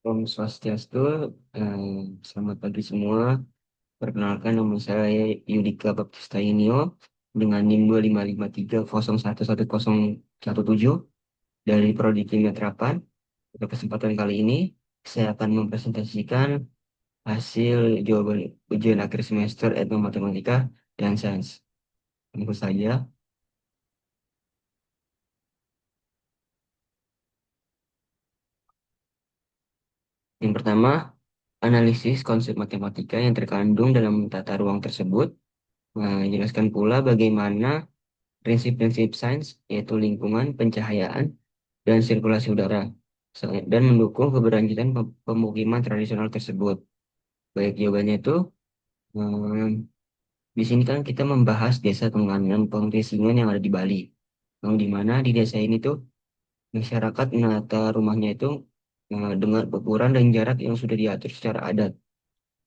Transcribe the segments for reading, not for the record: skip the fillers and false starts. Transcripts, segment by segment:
Om Swastiastu, eh, selamat pagi semua. Perkenalkan nama saya Yudika Baptista Inio dengan NIM 255301117 dari Prodi Kimia Terapan. Pada kesempatan kali ini, saya akan mempresentasikan hasil jawaban ujian akhir semester Etnomatematika dan Sains. Tentu saja, yang pertama, analisis konsep matematika yang terkandung dalam tata ruang tersebut. Menjelaskan pula bagaimana prinsip-prinsip sains, yaitu lingkungan, pencahayaan, dan sirkulasi udara, dan mendukung keberlanjutan pemukiman tradisional tersebut. Baik, jawabannya itu, hmm, di sini kan kita membahas desa Tenganan Pengrisingan yang ada di Bali. Yang di mana di desa ini tuh masyarakat menata rumahnya itu dengan ukuran dan jarak yang sudah diatur secara adat.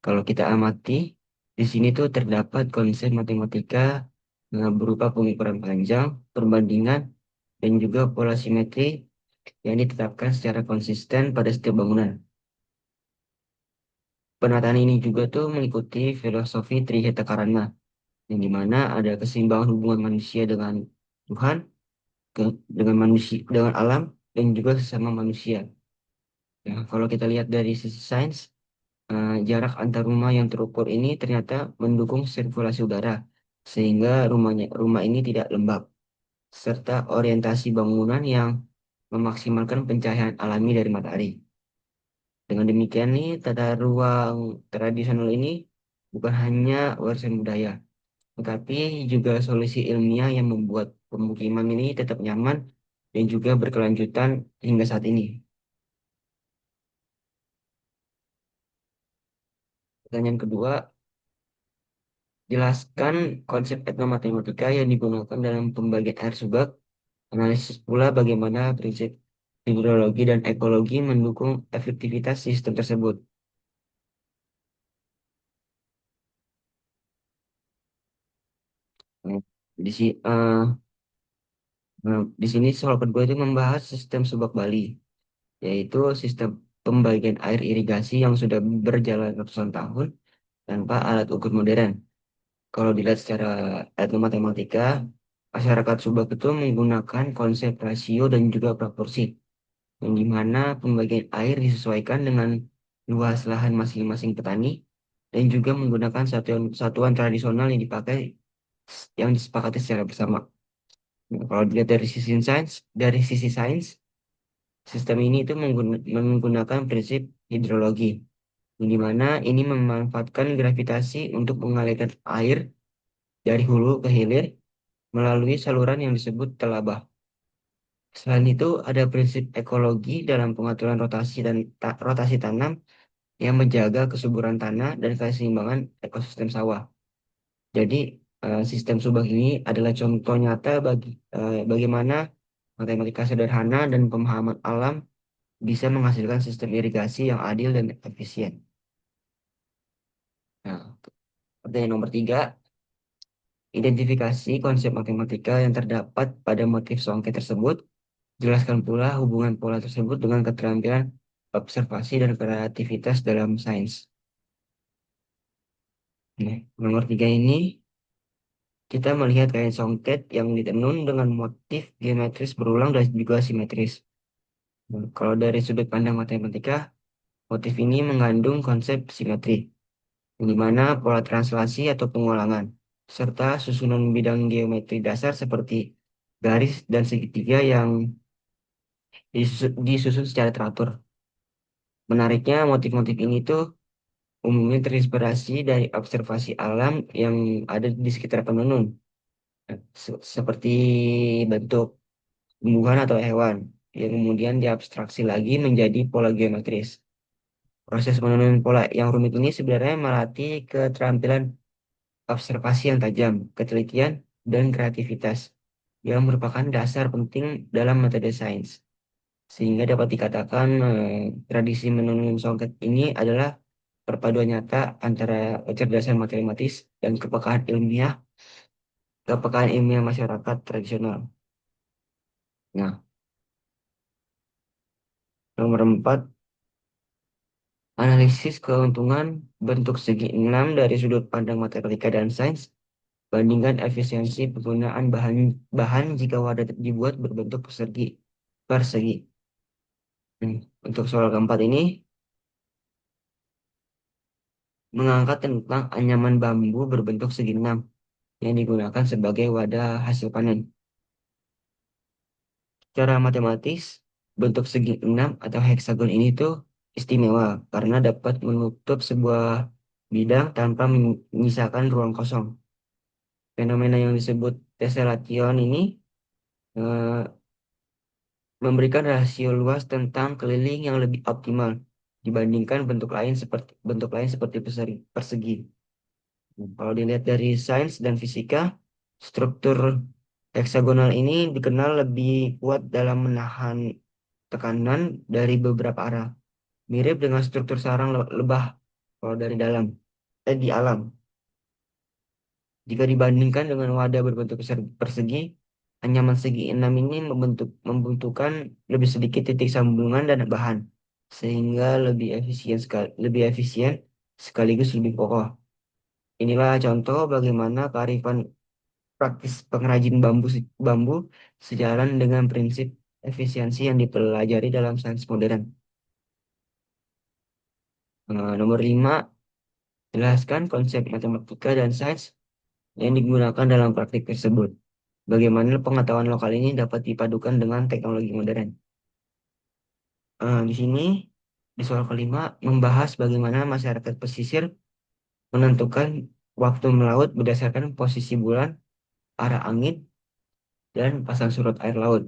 Kalau kita amati, di sini tuh terdapat konsep matematika berupa pengukuran panjang, perbandingan, dan juga pola simetri yang ditetapkan secara konsisten pada setiap bangunan. Penataan ini juga tuh mengikuti filosofi Trihita Karana, yang dimana ada keseimbangan hubungan manusia dengan Tuhan, dengan manusia, dengan alam, dan juga sesama manusia. Ya, kalau kita lihat dari sisi sains, jarak antar rumah yang terukur ini ternyata mendukung sirkulasi udara, sehingga rumah ini tidak lembab, serta orientasi bangunan yang memaksimalkan pencahayaan alami dari matahari. Dengan demikian nih, tata ruang tradisional ini bukan hanya warisan budaya, tetapi juga solusi ilmiah yang membuat pemukiman ini tetap nyaman dan juga berkelanjutan hingga saat ini. Pertanyaan kedua, jelaskan konsep etnomatematika yang digunakan dalam pembagian air subak. Analisis pula bagaimana prinsip hidrologi dan ekologi mendukung efektivitas sistem tersebut. Nah, Di, si- eh, di sini soal kedua itu membahas sistem subak Bali, yaitu sistem pembagian air irigasi yang sudah berjalan ratusan tahun tanpa alat ukur modern. Kalau dilihat secara etnomatematika, masyarakat Subak itu menggunakan konsep rasio dan juga proporsi, yang dimana pembagian air disesuaikan dengan luas lahan masing-masing petani dan juga menggunakan satuan, satuan tradisional yang dipakai yang disepakati secara bersama. Nah, kalau dilihat dari sisi sains, sistem ini itu menggunakan prinsip hidrologi, di mana ini memanfaatkan gravitasi untuk mengalirkan air dari hulu ke hilir melalui saluran yang disebut telabah. Selain itu, ada prinsip ekologi dalam pengaturan rotasi tanam yang menjaga kesuburan tanah dan keseimbangan ekosistem sawah. Jadi, sistem subak ini adalah contoh nyata bagaimana matematika sederhana dan pemahaman alam bisa menghasilkan sistem irigasi yang adil dan efisien. Nah, pertanyaan nomor tiga, identifikasi konsep matematika yang terdapat pada motif songket tersebut. Jelaskan pula hubungan pola tersebut dengan keterampilan observasi dan kreativitas dalam sains. Nah, nomor tiga ini kita melihat kain songket yang ditenun dengan motif geometris berulang dan juga simetris. Nah, kalau dari sudut pandang matematika, motif ini mengandung konsep simetri, di mana pola translasi atau pengulangan, serta susunan bidang geometri dasar seperti garis dan segitiga yang disusun secara teratur. Menariknya, motif-motif ini tuh umumnya terinspirasi dari observasi alam yang ada di sekitar penenun, seperti bentuk tumbuhan atau hewan, yang kemudian diabstraksi lagi menjadi pola geometris. Proses menenun pola yang rumit ini sebenarnya melatih keterampilan observasi yang tajam, ketelitian, dan kreativitas, yang merupakan dasar penting dalam metode sains. Sehingga dapat dikatakan tradisi menenun songket ini adalah perpaduan nyata antara kecerdasan matematis dan kepekaan ilmiah masyarakat tradisional. Nah, nomor 4, Analisis keuntungan bentuk segi 6 dari sudut pandang matematika dan sains. Bandingkan efisiensi penggunaan bahan bahan jika wadah dibuat berbentuk persegi. Untuk soal keempat ini mengangkat tentang anyaman bambu berbentuk segi 6 yang digunakan sebagai wadah hasil panen. Secara matematis, bentuk segi 6 atau heksagon ini tuh istimewa karena dapat menutup sebuah bidang tanpa menyisakan ruang kosong. Fenomena yang disebut tessellation ini eh, memberikan rasio luas tentang keliling yang lebih optimal dibandingkan bentuk lain seperti persegi. Kalau dilihat dari sains dan fisika, struktur heksagonal ini dikenal lebih kuat dalam menahan tekanan dari beberapa arah, mirip dengan struktur sarang lebah kalau dari di alam. Jika dibandingkan dengan wadah berbentuk persegi, anyaman segi enam ini membutuhkan lebih sedikit titik sambungan dan bahan, sehingga lebih efisien sekaligus lebih kokoh. Inilah contoh bagaimana kearifan praktis pengrajin bambu sejalan dengan prinsip efisiensi yang dipelajari dalam sains modern. Nomor 5, jelaskan konsep matematika dan sains yang digunakan dalam praktik tersebut. Bagaimana pengetahuan lokal ini dapat dipadukan dengan teknologi modern. Di sini, di soal kelima, membahas bagaimana masyarakat pesisir menentukan waktu melaut berdasarkan posisi bulan, arah angin, dan pasang surut air laut.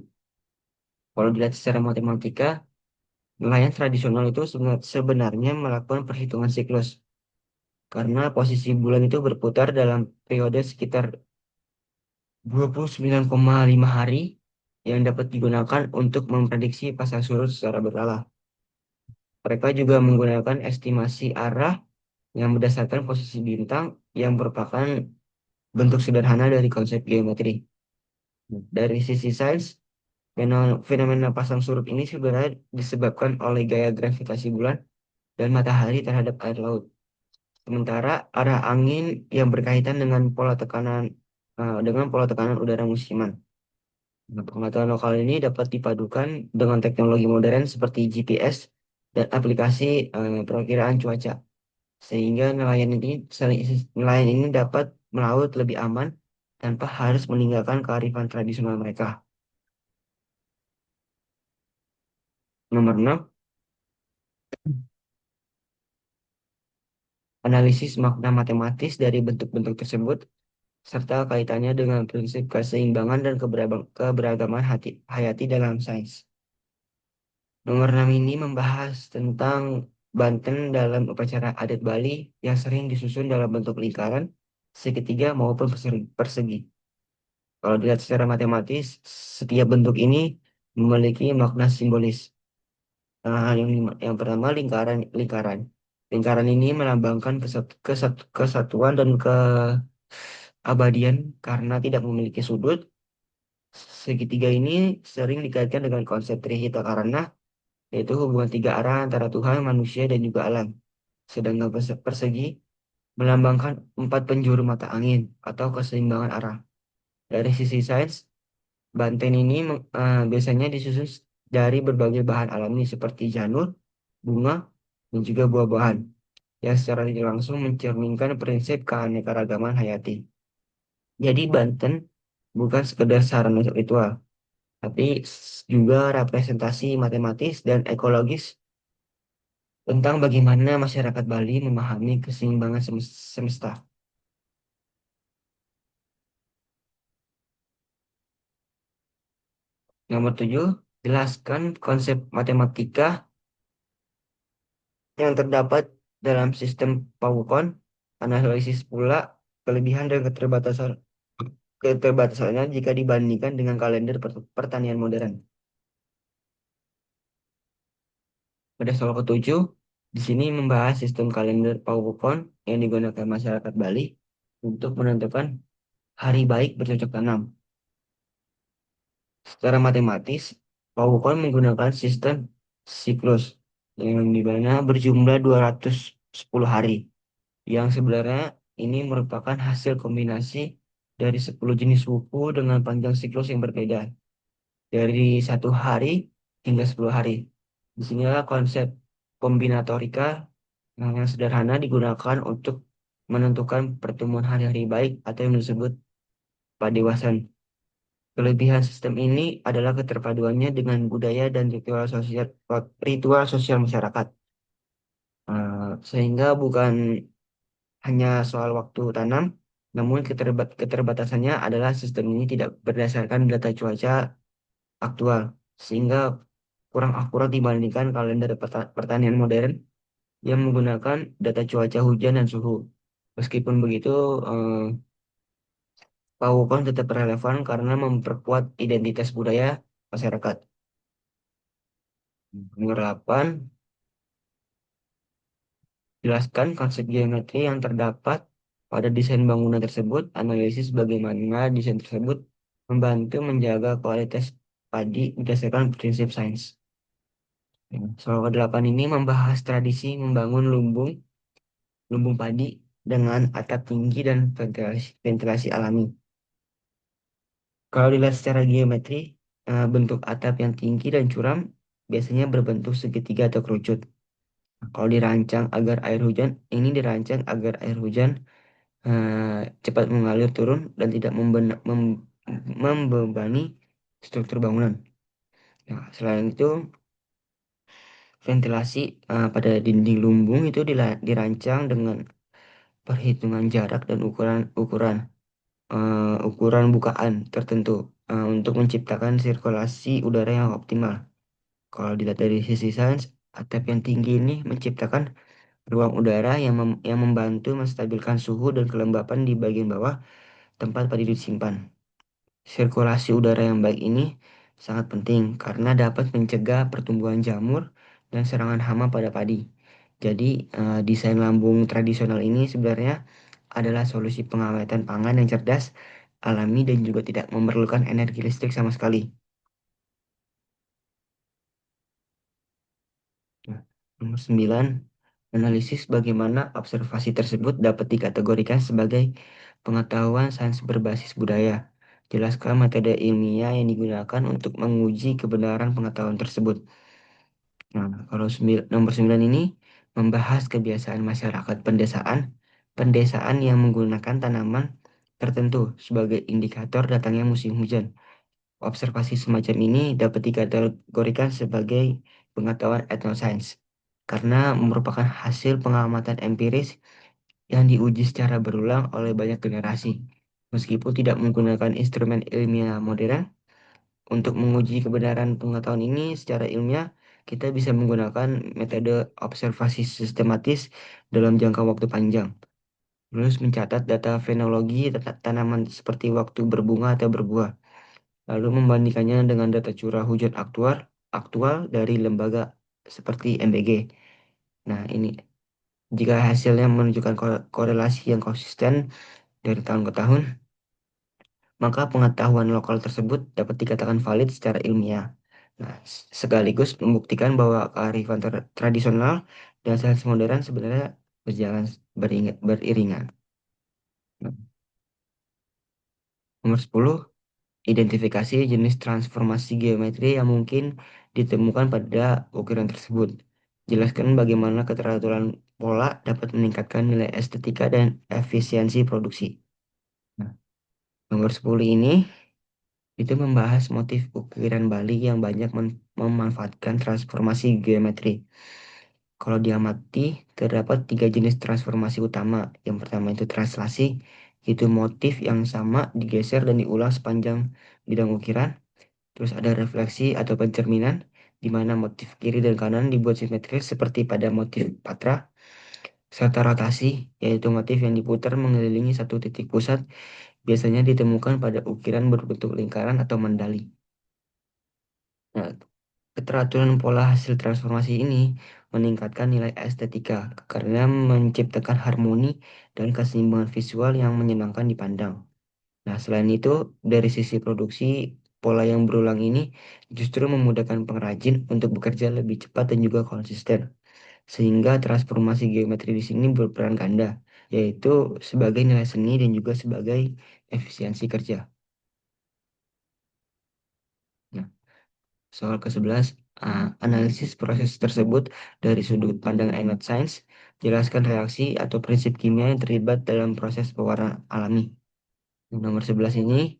Kalau dilihat secara matematika, nelayan tradisional itu sebenarnya melakukan perhitungan siklus karena posisi bulan itu berputar dalam periode sekitar 29,5 hari yang dapat digunakan untuk memprediksi pasang surut secara berkala. Mereka juga menggunakan estimasi arah yang berdasarkan posisi bintang yang merupakan bentuk sederhana dari konsep geometri. Dari sisi sains, fenomena pasang surut ini sebenarnya disebabkan oleh gaya gravitasi bulan dan matahari terhadap air laut. Sementara arah angin yang berkaitan dengan pola tekanan udara musiman. Nah, pengetahuan lokal ini dapat dipadukan dengan teknologi modern seperti GPS dan aplikasi perakiraan cuaca, sehingga nelayan ini dapat melaut lebih aman tanpa harus meninggalkan kearifan tradisional mereka. Nomor 6, analisis makna matematis dari bentuk-bentuk tersebut serta kaitannya dengan prinsip keseimbangan dan keberagaman hayati dalam sains. Nomor 6 ini membahas tentang Banten dalam upacara adat Bali yang sering disusun dalam bentuk lingkaran, segitiga maupun persegi. Kalau dilihat secara matematis, setiap bentuk ini memiliki makna simbolis. Yang pertama lingkaran. Lingkaran ini melambangkan kesatuan dan keabadian karena tidak memiliki sudut. Segitiga ini sering dikaitkan dengan konsep trihita karana, yaitu hubungan tiga arah antara Tuhan, manusia, dan juga alam. Sedangkan persegi melambangkan empat penjuru mata angin atau keseimbangan arah. Dari sisi sains, Banten ini biasanya disusun dari berbagai bahan alami seperti janur, bunga, dan juga buah-buahan yang secara tidak langsung mencerminkan prinsip keanekaragaman hayati. Jadi Banten bukan sekedar sarana ritual, tapi juga representasi matematis dan ekologis tentang bagaimana masyarakat Bali memahami keseimbangan semesta. Nomor 7, jelaskan konsep matematika yang terdapat dalam sistem Pawukon, analisis pula kelebihan dan keterbatasannya jika dibandingkan dengan kalender pertanian modern. Pada soal ketujuh, di sini membahas sistem kalender Pawukon yang digunakan masyarakat Bali untuk menentukan hari baik bercocok tanam. Secara matematis, Pawukon menggunakan sistem siklus. yang di mana berjumlah 210 hari, yang sebenarnya ini merupakan hasil kombinasi dari 10 jenis wuku dengan panjang siklus yang berbeda, dari 1 hari hingga 10 hari. Disinilah konsep kombinatorika yang sederhana digunakan untuk menentukan pertemuan hari-hari baik atau yang disebut padewasan. Kelebihan sistem ini adalah keterpaduannya dengan budaya dan ritual sosial masyarakat. Sehingga bukan hanya soal waktu tanam, namun keterbatasannya adalah sistem ini tidak berdasarkan data cuaca aktual, sehingga kurang akurat dibandingkan kalender pertanian modern yang menggunakan data cuaca hujan dan suhu. Meskipun begitu, eh, Pawukon tetap relevan karena memperkuat identitas budaya masyarakat. Nomor 8, jelaskan konsep geometri yang terdapat pada desain bangunan tersebut. Analisis bagaimana desain tersebut membantu menjaga kualitas padi berdasarkan prinsip sains. Soal ke-8 ini membahas tradisi membangun lumbung padi dengan atap tinggi dan ventilasi alami. Kalau dilihat secara geometri, bentuk atap yang tinggi dan curam biasanya berbentuk segitiga atau kerucut. Kalau ini dirancang agar air hujan cepat mengalir turun dan tidak membebani struktur bangunan. Nah, selain itu, ventilasi pada dinding lumbung itu dirancang dengan perhitungan jarak dan ukuran bukaan tertentu untuk menciptakan sirkulasi udara yang optimal. Kalau dilihat dari sisi sains, atap yang tinggi ini menciptakan ruang udara yang membantu menstabilkan suhu dan kelembapan di bagian bawah tempat padi disimpan. Sirkulasi udara yang baik ini sangat penting karena dapat mencegah pertumbuhan jamur dan serangan hama pada padi. Jadi, desain lambung tradisional ini sebenarnya adalah solusi pengawetan pangan yang cerdas, alami, dan juga tidak memerlukan energi listrik sama sekali. Nah, nomor 9, analisis bagaimana observasi tersebut dapat dikategorikan sebagai pengetahuan sains berbasis budaya. Jelaskan metode ilmiah yang digunakan untuk menguji kebenaran pengetahuan tersebut. Nah, kalau nomor 9 ini membahas kebiasaan masyarakat pendesaan yang menggunakan tanaman tertentu sebagai indikator datangnya musim hujan. Observasi semacam ini dapat dikategorikan sebagai pengetahuan etnosains karena merupakan hasil pengamatan empiris yang diuji secara berulang oleh banyak generasi. Meskipun tidak menggunakan instrumen ilmiah modern, untuk menguji kebenaran pengetahuan ini secara ilmiah, kita bisa menggunakan metode observasi sistematis dalam jangka waktu panjang. Terus mencatat data fenologi tanaman seperti waktu berbunga atau berbuah, lalu membandingkannya dengan data curah hujan aktual dari lembaga seperti MBG. Nah, ini jika hasilnya menunjukkan korelasi yang konsisten dari tahun ke tahun, maka pengetahuan lokal tersebut dapat dikatakan valid secara ilmiah. Nah, sekaligus membuktikan bahwa kearifan tradisional dan sains modern sebenarnya berjalan beriringan. Nah, nomor 10, identifikasi jenis transformasi geometri yang mungkin ditemukan pada ukiran tersebut. Jelaskan bagaimana keteraturan pola dapat meningkatkan nilai estetika dan efisiensi produksi. Nah, nomor 10 ini itu membahas motif ukiran Bali yang banyak memanfaatkan transformasi geometri. Kalau diamati, terdapat 3 jenis transformasi utama. Yang pertama itu translasi, itu motif yang sama digeser dan diulang sepanjang bidang ukiran. Terus ada refleksi atau pencerminan, di mana motif kiri dan kanan dibuat simetris seperti pada motif patra. Serta rotasi, yaitu motif yang diputar mengelilingi satu titik pusat, biasanya ditemukan pada ukiran berbentuk lingkaran atau mandali. Nah, keteraturan pola hasil transformasi ini meningkatkan nilai estetika karena menciptakan harmoni dan keseimbangan visual yang menyenangkan dipandang. Nah, selain itu, dari sisi produksi, pola yang berulang ini justru memudahkan pengrajin untuk bekerja lebih cepat dan juga konsisten. Sehingga transformasi geometri di sini berperan ganda, yaitu sebagai nilai seni dan juga sebagai efisiensi kerja. Nah, soal ke-11, analisis proses tersebut dari sudut pandang emet science, jelaskan reaksi atau prinsip kimia yang terlibat dalam proses pewarna alami. Nomor 11 ini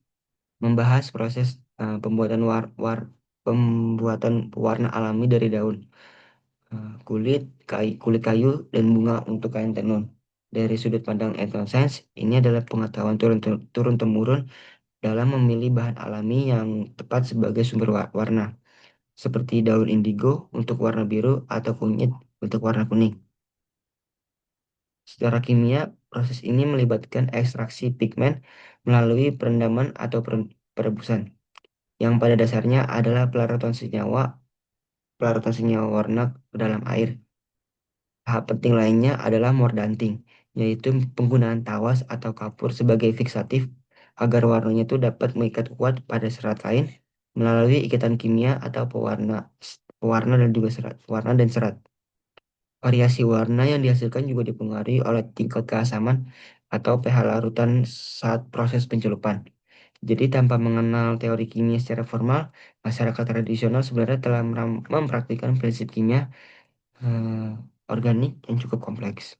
membahas proses pembuatan pewarna alami dari daun, kulit kayu, dan bunga untuk kain tenun. Dari sudut pandang ethno science, ini adalah pengetahuan turun-temurun dalam memilih bahan alami yang tepat sebagai sumber warna, seperti daun indigo untuk warna biru atau kunyit untuk warna kuning. Secara kimia, proses ini melibatkan ekstraksi pigmen melalui perendaman atau perebusan, yang pada dasarnya adalah pelaratan senyawa warna ke dalam air. Hal penting lainnya adalah mordanting, yaitu penggunaan tawas atau kapur sebagai fiksatif agar warnanya itu dapat mengikat kuat pada serat lain melalui ikatan kimia atau pewarna dan juga serat, warna dan serat. Variasi warna yang dihasilkan juga dipengaruhi oleh tingkat keasaman atau pH larutan saat proses pencelupan. Jadi tanpa mengenal teori kimia secara formal, masyarakat tradisional sebenarnya telah mempraktikkan prinsip kimia eh, organik yang cukup kompleks.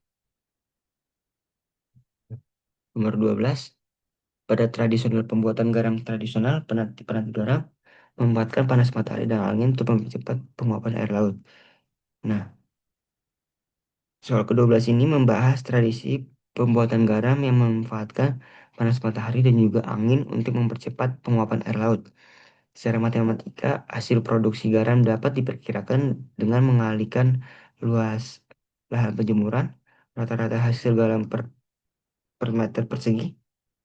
Nomor 12, pada tradisional pembuatan garam tradisional, penanti garam memanfaatkan panas matahari dan angin untuk mempercepat penguapan air laut. Nah, soal ke-12 ini membahas tradisi pembuatan garam yang memanfaatkan panas matahari dan juga angin untuk mempercepat penguapan air laut. Secara matematika, hasil produksi garam dapat diperkirakan dengan mengalihkan luas lahan penjemuran, rata-rata hasil garam per meter persegi,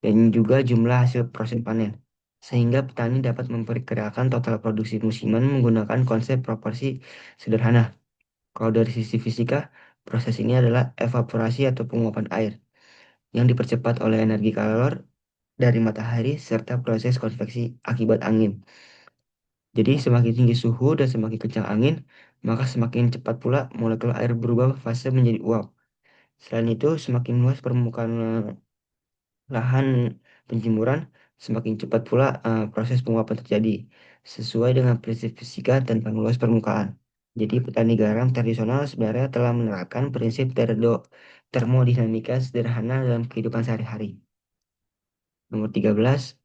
dan juga jumlah hasil proses panen. Sehingga petani dapat memperkirakan total produksi musiman menggunakan konsep proporsi sederhana. Kalau dari sisi fisika, proses ini adalah evaporasi atau penguapan air yang dipercepat oleh energi kalor dari matahari serta proses konveksi akibat angin. Jadi semakin tinggi suhu dan semakin kencang angin, maka semakin cepat pula molekul air berubah fase menjadi uap. Selain itu, semakin luas permukaan lahan penjemuran, semakin cepat pula proses penguapan terjadi, sesuai dengan prinsip fisika tentang luas permukaan. Jadi petani garam tradisional sebenarnya telah menerapkan prinsip termodinamika sederhana dalam kehidupan sehari-hari. Nomor 13,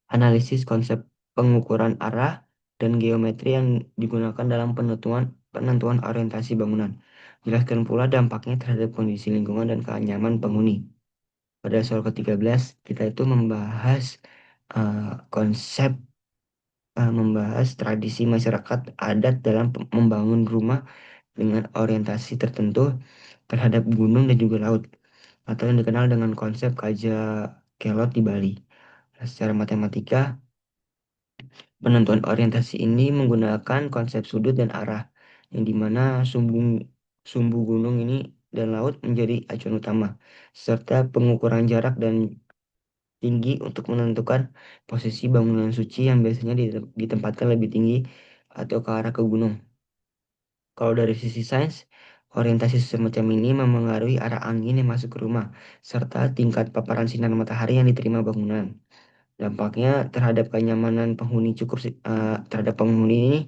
analisis konsep pengukuran arah dan geometri yang digunakan dalam penentuan orientasi bangunan. Jelaskan pula dampaknya terhadap kondisi lingkungan dan kenyamanan penghuni. Pada soal ke-13, kita itu eh, konsep membahas tradisi masyarakat adat dalam membangun rumah dengan orientasi tertentu terhadap gunung dan juga laut, atau yang dikenal dengan konsep kaja kelot di Bali. Secara matematika, penentuan orientasi ini menggunakan konsep sudut dan arah, yang dimana sumbu gunung ini dan laut menjadi acuan utama, serta pengukuran jarak dan tinggi untuk menentukan posisi bangunan suci yang biasanya ditempatkan lebih tinggi atau ke arah ke gunung. Kalau dari sisi sains, orientasi semacam ini memengaruhi arah angin yang masuk ke rumah, serta tingkat paparan sinar matahari yang diterima bangunan. Dampaknya terhadap penghuni ini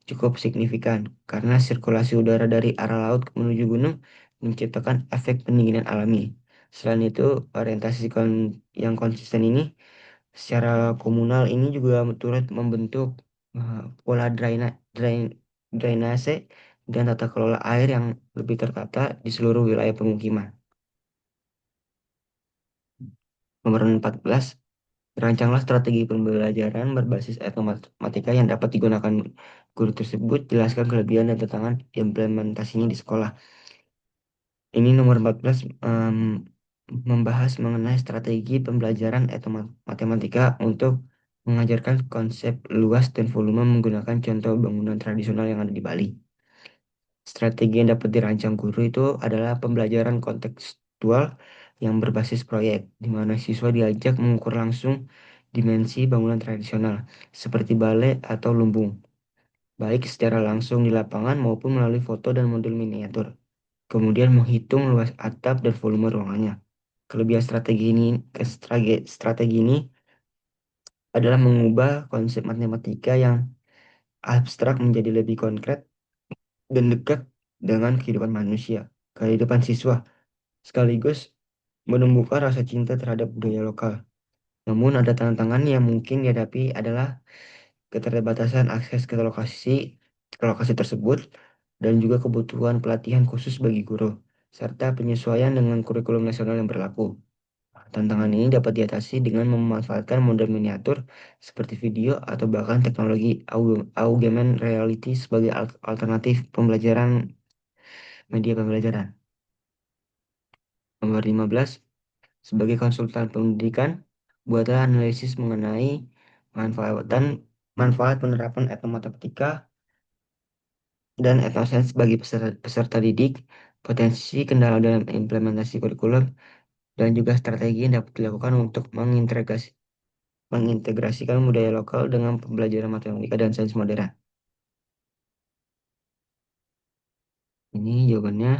cukup signifikan karena sirkulasi udara dari arah laut menuju gunung menciptakan efek pendinginan alami. Selain itu, yang konsisten ini secara komunal ini juga turut membentuk pola drainase dan tata kelola air yang lebih tertata di seluruh wilayah pemukiman. Nomor 14, rancanglah strategi pembelajaran berbasis matematika yang dapat digunakan guru tersebut. Jelaskan kelebihan dan tantangan implementasinya di sekolah. Ini nomor 14 membahas mengenai strategi pembelajaran matematika untuk mengajarkan konsep luas dan volume menggunakan contoh bangunan tradisional yang ada di Bali. Strategi yang dapat dirancang guru itu adalah pembelajaran kontekstual yang berbasis proyek, di mana siswa diajak mengukur langsung dimensi bangunan tradisional seperti balai atau lumbung, baik secara langsung di lapangan maupun melalui foto dan model miniatur. Kemudian menghitung luas atap dan volume ruangannya. Kelebihan strategi ini adalah mengubah konsep matematika yang abstrak menjadi lebih konkret dan dekat dengan kehidupan manusia, kehidupan siswa, sekaligus menumbuhkan rasa cinta terhadap budaya lokal. Namun ada tantangan yang mungkin dihadapi adalah keterbatasan akses ke lokasi tersebut dan juga kebutuhan pelatihan khusus bagi guru, serta penyesuaian dengan kurikulum nasional yang berlaku. Tantangan ini dapat diatasi dengan memanfaatkan model miniatur seperti video atau bahkan teknologi augmented reality sebagai alternatif media pembelajaran. Nomor 15, sebagai konsultan pendidikan, buatlah analisis mengenai manfaat dan manfaat penerapan etnomatematika dan etnosains bagi peserta didik, potensi kendala dalam implementasi kurikulum, dan juga strategi yang dapat dilakukan untuk mengintegrasikan budaya lokal dengan pembelajaran matematika dan sains modern. Ini jawabannya.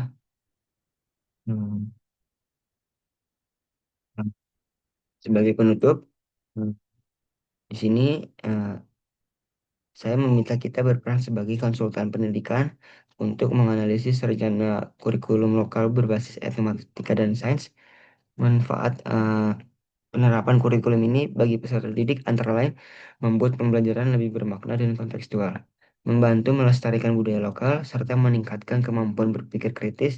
Hmm. Sebagai penutup, hmm, di sini eh, saya meminta kita berperan sebagai konsultan pendidikan untuk menganalisis rencana kurikulum lokal berbasis matematika dan sains. Manfaat penerapan kurikulum ini bagi peserta didik antara lain membuat pembelajaran lebih bermakna dan kontekstual, membantu melestarikan budaya lokal, serta meningkatkan kemampuan berpikir kritis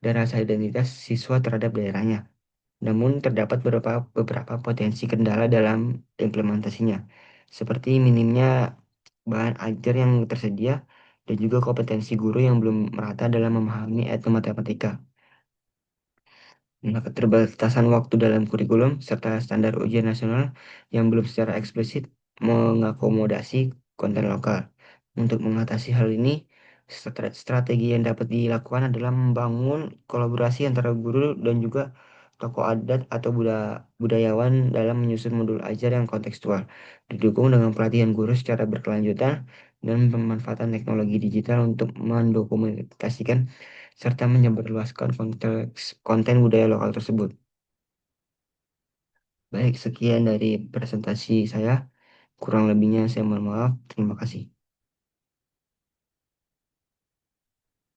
dan rasa identitas siswa terhadap daerahnya. Namun terdapat beberapa potensi kendala dalam implementasinya, seperti minimnya bahan ajar yang tersedia dan juga kompetensi guru yang belum merata dalam memahami matematika. Nah, keterbatasan waktu dalam kurikulum serta standar ujian nasional yang belum secara eksplisit mengakomodasi konten lokal. Untuk mengatasi hal ini, strategi yang dapat dilakukan adalah membangun kolaborasi antara guru dan juga tokoh adat atau budayawan dalam menyusun modul ajar yang kontekstual, didukung dengan pelatihan guru secara berkelanjutan dan pemanfaatan teknologi digital untuk mendokumentasikan serta menyebarluaskan konteks konten budaya lokal tersebut. Baik, sekian dari presentasi saya. Kurang lebihnya saya mohon maaf. Terima kasih.